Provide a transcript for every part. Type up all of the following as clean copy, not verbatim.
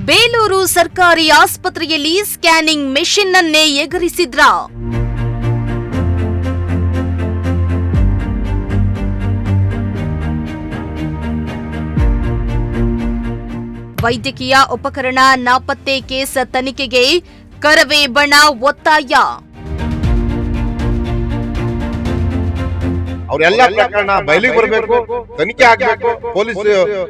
ಬೇಲೂರು ಸರ್ಕಾರಿ ಆಸ್ಪತ್ರೆಯಲ್ಲಿ scanning machine ಅನ್ನೇ ಎಗರಿಸಿದ್ರ? ವೈದ್ಯಕೀಯ ಉಪಕರಣ ನಾಪತ್ತೆ ಕೇಸ್ ತನಿಖೆಗೆ ಕರವೇ ಬಣ ಒತ್ತಾಯ. ಅವರೆಲ್ಲ ಪ್ರಕರಣ ಬಯಲಿಗೆ ಬರಬೇಕು, ತನಿಖೆ ಆಗಬೇಕು, ಪೊಲೀಸ್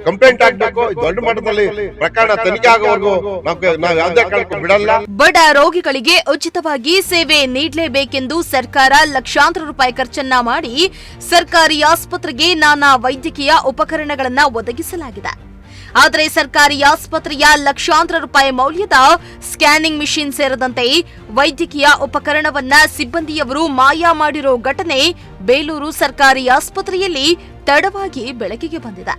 ಕಂಪ್ಲೇಂಟ್ ಆಗಬೇಕು. ದೊಡ್ಡ ಮಟ್ಟದಲ್ಲಿ ಪ್ರಕರಣ ತನಿಖೆ ಆಗೋವರೆಗೂ ನಾವು ಯಾವುದೇ ಕಾರಣಕ್ಕೂ ಬಿಡಲ್ಲ. ಬಡ ರೋಗಿಗಳಿಗೆ ಉಚಿತವಾಗಿ ಸೇವೆ ನೀಡಲೇಬೇಕೆಂದು ಸರ್ಕಾರ ಲಕ್ಷಾಂತರ ರೂಪಾಯಿ ಖರ್ಚನ್ನ ಮಾಡಿ ಸರ್ಕಾರಿ ಆಸ್ಪತ್ರೆಗೆ ನಾನಾ ವೈದ್ಯಕೀಯ ಉಪಕರಣಗಳನ್ನು ಒದಗಿಸಲಾಗಿದೆ. ಆದರೆ ಸರ್ಕಾರಿ ಆಸ್ಪತ್ರೆಯ ಲಕ್ಷಾಂತರ ರೂಪಾಯಿ ಮೌಲ್ಯದ ಸ್ಕ್ಯಾನಿಂಗ್ ಮಿಷಿನ್ ಸೇರಿದಂತೆ ವೈದ್ಯಕೀಯ ಉಪಕರಣವನ್ನ ಸಿಬ್ಬಂದಿಯವರು ಮಾಯ ಮಾಡಿರೋ ಘಟನೆ ಬೇಲೂರು ಸರ್ಕಾರಿ ಆಸ್ಪತ್ರೆಯಲ್ಲಿ ತಡವಾಗಿ ಬೆಳಕಿಗೆ ಬಂದಿದೆ.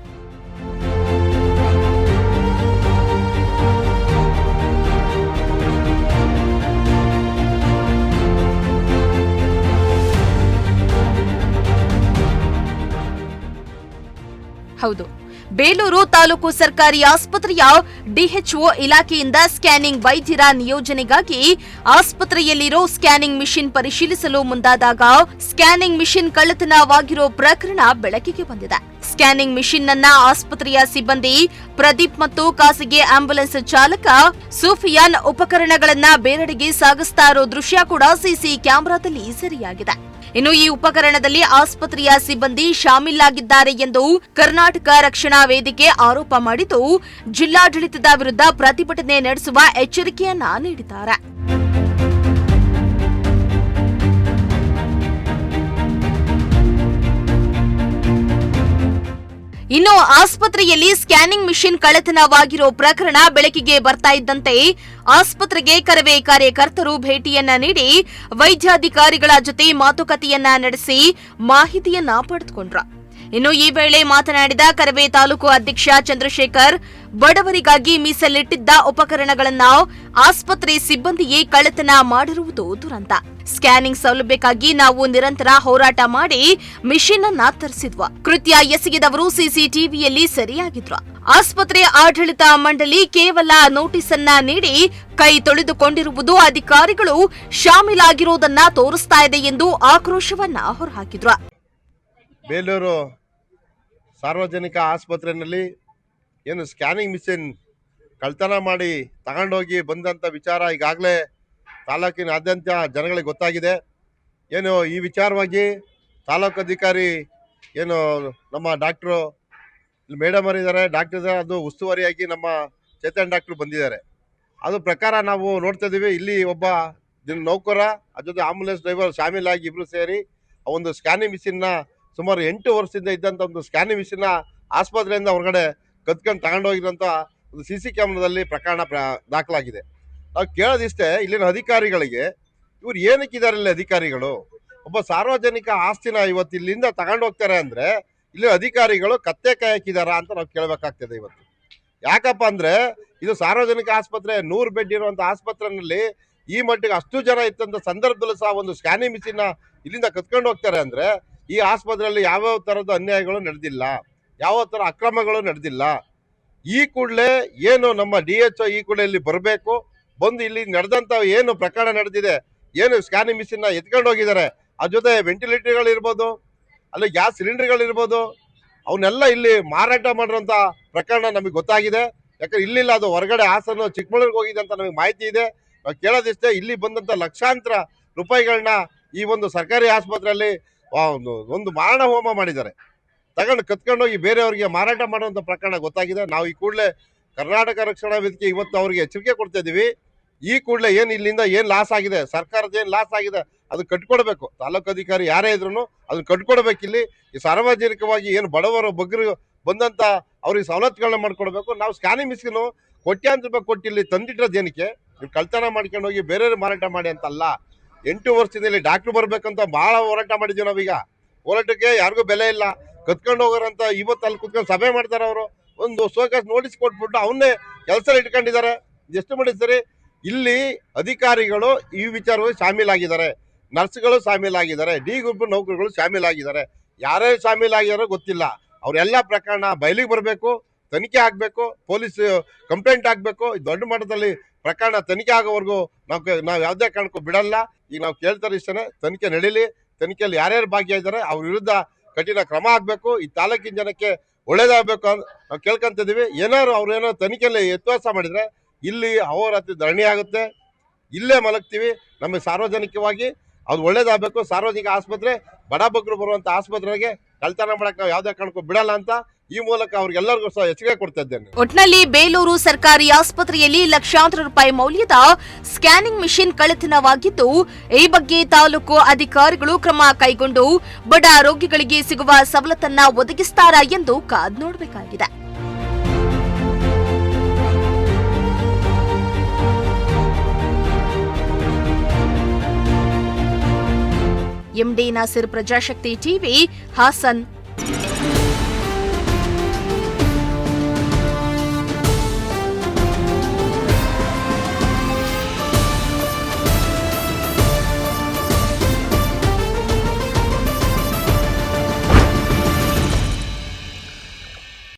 ಹೌದು, ಬೇಲೂರು ತಾಲೂಕು ಸರ್ಕಾರಿ ಆಸ್ಪತ್ರೆಯ ಡಿಎಚ್ಒ ಇಲಾಖೆಯಿಂದ ಸ್ಕ್ಯಾನಿಂಗ್ ವೈದ್ಯರ ನಿಯೋಜನೆಗಾಗಿ ಆಸ್ಪತ್ರೆಯಲ್ಲಿರೋ ಸ್ಕ್ಯಾನಿಂಗ್ ಮಿಷಿನ್ ಪರಿಶೀಲಿಸಲು ಮುಂದಾದಾಗ ಸ್ಕ್ಯಾನಿಂಗ್ ಮಿಷಿನ್ ಕಳ್ಳತನವಾಗಿರೋ ಪ್ರಕರಣ ಬೆಳಕಿಗೆ ಬಂದಿದೆ. ಸ್ಕ್ಯಾನಿಂಗ್ ಮಿಷಿನ್ ಅನ್ನ ಆಸ್ಪತ್ರೆಯ ಸಿಬ್ಬಂದಿ ಪ್ರದೀಪ್ ಮತ್ತು ಖಾಸಗಿ ಆಂಬ್ಯುಲೆನ್ಸ್ ಚಾಲಕ ಸೂಫಿಯಾನ್ ಉಪಕರಣಗಳನ್ನ ಬೇರೆಡೆಗೆ ಸಾಗಿಸ್ತಾ ಇರೋ ದೃಶ್ಯ ಕೂಡ ಸಿಸಿ ಕ್ಯಾಮೆರಾದಲ್ಲಿ ಸೆರೆಯಾಗಿದೆ. ಇನ್ನು ಈ ಉಪಕರಣದಲ್ಲಿ ಆಸ್ಪತ್ರೆಯ ಸಿಬ್ಬಂದಿ ಶಾಮೀಲಾಗಿದ್ದಾರೆ ಎಂದು ಕರ್ನಾಟಕ ರಕ್ಷಣಾ ವೇದಿಕೆ ಆರೋಪ ಮಾಡಿದ್ದು ಜಿಲ್ಲಾಡಳಿತದ ವಿರುದ್ಧ ಪ್ರತಿಭಟನೆ ನಡೆಸುವ ಎಚ್ಚರಿಕೆಯನ್ನ ನೀಡಿದ್ದಾರೆ. ಇನ್ನು ಆಸ್ಪತ್ರೆಯಲ್ಲಿ ಸ್ಕ್ಯಾನಿಂಗ್ ಮಿಷಿನ್ ಕಳ್ಳತನವಾಗಿರೋ ಪ್ರಕರಣ ಬೆಳಕಿಗೆ ಬರ್ತಾ ಇದ್ದಂತೆ ಆಸ್ಪತ್ರೆಗೆ ಕರವೇ ಕಾರ್ಯಕರ್ತರು ಭೇಟಿಯನ್ನ ನೀಡಿ ವೈದ್ಯಾಧಿಕಾರಿಗಳ ಜೊತೆ ಮಾತುಕತೆಯನ್ನ ನಡೆಸಿ ಮಾಹಿತಿಯನ್ನ ಪಡೆದುಕೊಂಡ್ರು. ಇನ್ನು ಈ ವೇಳೆ ಮಾತನಾಡಿದ ಕರವೇ ತಾಲೂಕು ಅಧ್ಯಕ್ಷ ಚಂದ್ರಶೇಖರ್, ಬಡವರಿಗಾಗಿ ಮೀಸಲಿಟ್ಟಿದ್ದ ಉಪಕರಣಗಳನ್ನ ಆಸ್ಪತ್ರೆ ಸಿಬ್ಬಂದಿಯೇ ಕಳ್ಳತನ ಮಾಡಿರುವುದು ದುರಂತ. ಸ್ಕ್ಯಾನಿಂಗ್ ಸೌಲಭ್ಯಕ್ಕಾಗಿ ನಾವು ನಿರಂತರ ಹೋರಾಟ ಮಾಡಿ ಮಿಷಿನ್ ಅನ್ನ ತರಿಸಿದ್ವ. ಕೃತ್ಯ ಎಸಗಿದವರು ಸಿಸಿಟಿವಿಯಲ್ಲಿ ಸೆರೆಯಾಗಿದ್ರು. ಆಸ್ಪತ್ರೆ ಆಡಳಿತ ಮಂಡಳಿ ಕೇವಲ ನೋಟಿಸ್ ಅನ್ನ ನೀಡಿ ಕೈ ತೊಳೆದುಕೊಂಡಿರುವುದು ಅಧಿಕಾರಿಗಳು ಶಾಮೀಲಾಗಿರುವುದನ್ನ ತೋರಿಸ್ತಾ ಇದೆ ಎಂದು ಆಕ್ರೋಶವನ್ನ ಹೊರಹಾಕಿದ್ರು. ಬೇಲೂರು ಸಾರ್ವಜನಿಕ ಆಸ್ಪತ್ರೆಯಲ್ಲಿ ಏನು ಸ್ಕ್ಯಾನಿಂಗ್ ಮಿಷಿನ್ ಕಳ್ತನ ಮಾಡಿ ತಗೊಂಡೋಗಿ ಬಂದಂಥ ವಿಚಾರ ಈಗಾಗಲೇ ತಾಲೂಕಿನಾದ್ಯಂತ ಜನಗಳಿಗೆ ಗೊತ್ತಾಗಿದೆ. ಏನು ಈ ವಿಚಾರವಾಗಿ ತಾಲೂಕು ಅಧಿಕಾರಿ ಏನು ನಮ್ಮ ಡಾಕ್ಟ್ರು ಮೇಡಮ್ ಅವರಿದ್ದಾರೆ, ಡಾಕ್ಟರ್ ಇದ್ದಾರೆ, ಅದು ಉಸ್ತುವಾರಿಯಾಗಿ ನಮ್ಮ ಚೇತನ್ ಡಾಕ್ಟ್ರು ಬಂದಿದ್ದಾರೆ. ಅದು ಪ್ರಕಾರ ನಾವು ನೋಡ್ತಾ ಇದ್ದೀವಿ. ಇಲ್ಲಿ ಒಬ್ಬ ನೌಕರ ಅದ್ರ ಜೊತೆ ಆಂಬುಲೆನ್ಸ್ ಡ್ರೈವರ್ ಶಾಮೀಲಾಗಿ ಇಬ್ಬರು ಸೇರಿ ಆ ಒಂದು ಸ್ಕ್ಯಾನಿಂಗ್ ಮಿಷಿನ್ನ ಸುಮಾರು 8 ವರ್ಷದಿಂದ ಇದ್ದಂಥ ಒಂದು ಸ್ಕ್ಯಾನಿಂಗ್ ಮಿಷಿನ್ನ ಆಸ್ಪತ್ರೆಯಿಂದ ಹೊರಗಡೆ ಕದ್ಕೊಂಡು ತಗೊಂಡೋಗಿರೋಂಥ ಒಂದು CC ಕ್ಯಾಮ್ರಾದಲ್ಲಿ ಪ್ರಕರಣ ದಾಖಲಾಗಿದೆ. ನಾವು ಕೇಳೋದಿಷ್ಟೇ, ಇಲ್ಲಿನ ಅಧಿಕಾರಿಗಳಿಗೆ ಇವ್ರು ಏನಕ್ಕಿದ್ದಾರೆ ಇಲ್ಲಿ ಅಧಿಕಾರಿಗಳು? ಒಬ್ಬ ಸಾರ್ವಜನಿಕ ಆಸ್ತಿನ ಇವತ್ತು ಇಲ್ಲಿಂದ ತಗೊಂಡು ಹೋಗ್ತಾರೆ ಅಂದರೆ ಇಲ್ಲಿ ಅಧಿಕಾರಿಗಳು ಕತ್ತೆ ಕಾಯಕ್ಕಿದಾರ ಅಂತ ನಾವು ಕೇಳಬೇಕಾಗ್ತದೆ ಇವತ್ತು. ಯಾಕಪ್ಪ ಅಂದರೆ ಇದು ಸಾರ್ವಜನಿಕ ಆಸ್ಪತ್ರೆ, 100 ಬೆಡ್ ಇರುವಂಥ ಆಸ್ಪತ್ರೆಯಲ್ಲಿ ಈ ಮಟ್ಟಿಗೆ ಅಷ್ಟು ಜನ ಇತ್ತಂಥ ಸಂದರ್ಭದಲ್ಲೂ ಸಹ ಒಂದು ಸ್ಕ್ಯಾನಿಂಗ್ ಮಿಷಿನ್ನ ಇಲ್ಲಿಂದ ಕತ್ಕೊಂಡು ಹೋಗ್ತಾರೆ ಅಂದರೆ ಈ ಆಸ್ಪತ್ರೆಯಲ್ಲಿ ಯಾವ್ಯಾವ ಥರದ ಅನ್ಯಾಯಗಳು ನಡೆದಿಲ್ಲ, ಯಾವ ಥರ ಅಕ್ರಮಗಳು ನಡೆದಿಲ್ಲ. ಈ ಕೂಡಲೇ ಏನು ನಮ್ಮ DHO ಈ ಕೂಡಲೇ ಇಲ್ಲಿ ಬರಬೇಕು, ಬಂದು ಇಲ್ಲಿ ನಡೆದಂಥ ಏನು ಪ್ರಕರಣ ನಡೆದಿದೆ, ಏನು ಸ್ಕ್ಯಾನಿಂಗ್ ಮಿಷಿನ್ನ ಎತ್ಕೊಂಡು ಹೋಗಿದ್ದಾರೆ, ಅದ್ರ ಜೊತೆ ವೆಂಟಿಲೇಟರ್ಗಳಿರ್ಬೋದು, ಅಲ್ಲಿ ಗ್ಯಾಸ್ ಸಿಲಿಂಡರ್ಗಳಿರ್ಬೋದು, ಅವನ್ನೆಲ್ಲ ಇಲ್ಲಿ ಮಾರಾಟ ಮಾಡಿರೋಂಥ ಪ್ರಕರಣ ನಮಗೆ ಗೊತ್ತಾಗಿದೆ. ಯಾಕಂದ್ರೆ ಇಲ್ಲಿಲ್ಲ, ಅದು ಹೊರಗಡೆ ಹಾಸನ ಚಿಕ್ಕಮಗಳೂರಿಗೆ ಹೋಗಿದೆ ಅಂತ ನಮಗೆ ಮಾಹಿತಿ ಇದೆ. ನಾವು ಕೇಳೋದಿಷ್ಟೇ, ಇಲ್ಲಿ ಬಂದಂಥ ಲಕ್ಷಾಂತರ ರೂಪಾಯಿಗಳನ್ನ ಈ ಒಂದು ಸರ್ಕಾರಿ ಆಸ್ಪತ್ರೆಯಲ್ಲಿ ಒಂದು ಮಾರಣ ಹೋಮ ಮಾಡಿದ್ದಾರೆ, ಕತ್ಕೊಂಡೋಗಿ ಬೇರೆಯವರಿಗೆ ಮಾರಾಟ ಮಾಡುವಂಥ ಪ್ರಕರಣ ಗೊತ್ತಾಗಿದೆ. ನಾವು ಈ ಕೂಡಲೇ ಕರ್ನಾಟಕ ರಕ್ಷಣಾ ವೇದಿಕೆ ಇವತ್ತು ಅವರಿಗೆ ಎಚ್ಚರಿಕೆ ಕೊಡ್ತಾ ಇದ್ದೀವಿ. ಈ ಕೂಡಲೇ ಏನು ಇಲ್ಲಿಂದ ಏನು ಲಾಸ್ ಆಗಿದೆ, ಸರ್ಕಾರದ ಏನು ಲಾಸ್ ಆಗಿದೆ ಅದು ಕಟ್ಕೊಡ್ಬೇಕು. ತಾಲೂಕು ಅಧಿಕಾರಿ ಯಾರೇ ಇದ್ರು ಅದನ್ನ ಕಟ್ಕೊಡ್ಬೇಕು. ಇಲ್ಲಿ ಈ ಸಾರ್ವಜನಿಕವಾಗಿ ಏನು ಬಡವರು ಬಗ್ಗರು ಬಂದಂಥ ಅವ್ರಿಗೆ ಸವಲತ್ತುಗಳನ್ನ ಮಾಡ್ಕೊಡ್ಬೇಕು. ನಾವು ಸ್ಕ್ಯಾನಿಂಗ್ ಮಿಷಿನು ಕೋಟ್ಯಾಂತರ ರೂಪಾಯಿ ಕೊಟ್ಟು ಇಲ್ಲಿ ತಂದಿಟ್ಟಿರೋದು ಏನಕ್ಕೆ? ನೀವು ಕಳ್ತನ ಮಾಡ್ಕೊಂಡು ಹೋಗಿ ಬೇರೆಯವ್ರಿಗೆ ಮಾರಾಟ ಮಾಡಿ ಅಂತಲ್ಲ. 8 ವರ್ಷದಿಂದ ಇಲ್ಲಿ ಡಾಕ್ಟ್ರು ಬರ್ಬೇಕಂತ ಭಾಳ ಹೋರಾಟ ಮಾಡಿದ್ದೀವಿ ನಾವೀಗ. ಹೋರಾಟಕ್ಕೆ ಯಾರಿಗೂ ಬೆಲೆ ಇಲ್ಲ. ಕತ್ಕೊಂಡು ಹೋಗೋರಂತ ಇವತ್ತು ಅಲ್ಲಿ ಕುತ್ಕೊಂಡು ಸಭೆ ಮಾಡ್ತಾರೆ. ಅವರು ಒಂದು ಸೋಕಾಸ್ ನೋಟಿಸ್ ಕೊಟ್ಬಿಟ್ಟು ಅವನ್ನೇ ಕೆಲಸ ಇಟ್ಕೊಂಡಿದ್ದಾರೆ. ಎಷ್ಟು ಮಾಡಿದ್ದಾರೆ? ಇಲ್ಲಿ ಅಧಿಕಾರಿಗಳು ಈ ವಿಚಾರವಾಗಿ ಶಾಮೀಲಾಗಿದ್ದಾರೆ, ನರ್ಸ್ಗಳು ಶಾಮೀಲಾಗಿದ್ದಾರೆ, ಡಿ ಗ್ರೂಪ್ ನೌಕರಗಳು ಶಾಮೀಲಾಗಿದ್ದಾರೆ. ಯಾರೇ ಶಾಮೀಲಾಗಿದಾರೋ ಗೊತ್ತಿಲ್ಲ. ಅವರೆಲ್ಲ ಪ್ರಕರಣ ಬಯಲಿಗೆ ಬರಬೇಕು, ತನಿಖೆ ಆಗಬೇಕು, ಪೊಲೀಸ್ ಕಂಪ್ಲೇಂಟ್ ಆಗಬೇಕು. ದೊಡ್ಡ ಮಟ್ಟದಲ್ಲಿ ಪ್ರಕರಣ ತನಿಖೆ ಆಗೋವರೆಗೂ ನಾವು ಯಾವುದೇ ಕಾರಣಕ್ಕೂ ಬಿಡಲ್ಲ. ಈಗ ನಾವು ಕೇಳ್ತಾರೆ ಇಷ್ಟೇ, ತನಿಖೆ ನಡೀಲಿ. ತನಿಖೆಯಲ್ಲಿ ಯಾರ್ಯಾರು ಭಾಗಿಯಾಗಿದ್ದಾರೆ ಅವ್ರ ವಿರುದ್ಧ ಕಠಿಣ ಕ್ರಮ ಆಗಬೇಕು. ಈ ತಾಲೂಕಿನ ಜನಕ್ಕೆ ಒಳ್ಳೇದಾಗಬೇಕು ಅಂತ ನಾವು ಕೇಳ್ಕೊಂತಿದ್ದೀವಿ. ಅವ್ರೇನೋ ತನಿಖೆಯಲ್ಲಿ ವ್ಯತ್ಯಾಸ ಮಾಡಿದ್ರೆ ಇಲ್ಲಿ ಅಹೋರಾತ್ರಿ ಧರಣಿ ಆಗುತ್ತೆ, ಇಲ್ಲೇ ಮಲಗ್ತೀವಿ. ನಮಗೆ ಸಾರ್ವಜನಿಕವಾಗಿ ಅದು ಒಳ್ಳೇದಾಗಬೇಕು. ಸಾರ್ವಜನಿಕ ಆಸ್ಪತ್ರೆ ಬಡ ಬಗ್ಗರು ಬರುವಂಥ ಆಸ್ಪತ್ರೆಗೆ ಕಳ್ತನ ಮಾಡಕ್ಕೆ ನಾವು ಯಾವುದೇ ಕಾರಣಕ್ಕೂ ಬಿಡಲ್ಲ ಅಂತ ಈ ಮೂಲಕ ಅವ್ರಿಗೆಲ್ಲರಿಗೂ ಸಹ ಎಚ್ಚರಿಕೆ ಕೊಡ್ತಾ ಇದ್ದೇನೆ. ಒಟ್ನಲ್ಲಿ ಬೇಲೂರು ಸರ್ಕಾರಿ ಆಸ್ಪತ್ರೆಯಲ್ಲಿ ಲಕ್ಷಾಂತರ ರೂಪಾಯಿ ಮೌಲ್ಯದ ಸ್ಕ್ಯಾನಿಂಗ್ ಮಿಷಿನ್ ಕಳ್ಳತನವಾಗಿದ್ದು, ಈ ಬಗ್ಗೆ ತಾಲೂಕು ಅಧಿಕಾರಿಗಳು ಕ್ರಮ ಕೈಗೊಂಡು ಬಡ ರೋಗಿಗಳಿಗೆ ಸಿಗುವ ಸವಲತ್ತನ್ನ ಒದಗಿಸುತ್ತಾರಾ ಎಂದು ಕಾದ್ ನೋಡಬೇಕಾಗಿದೆ. MD Nasir, Prajashakti TV, Haasan.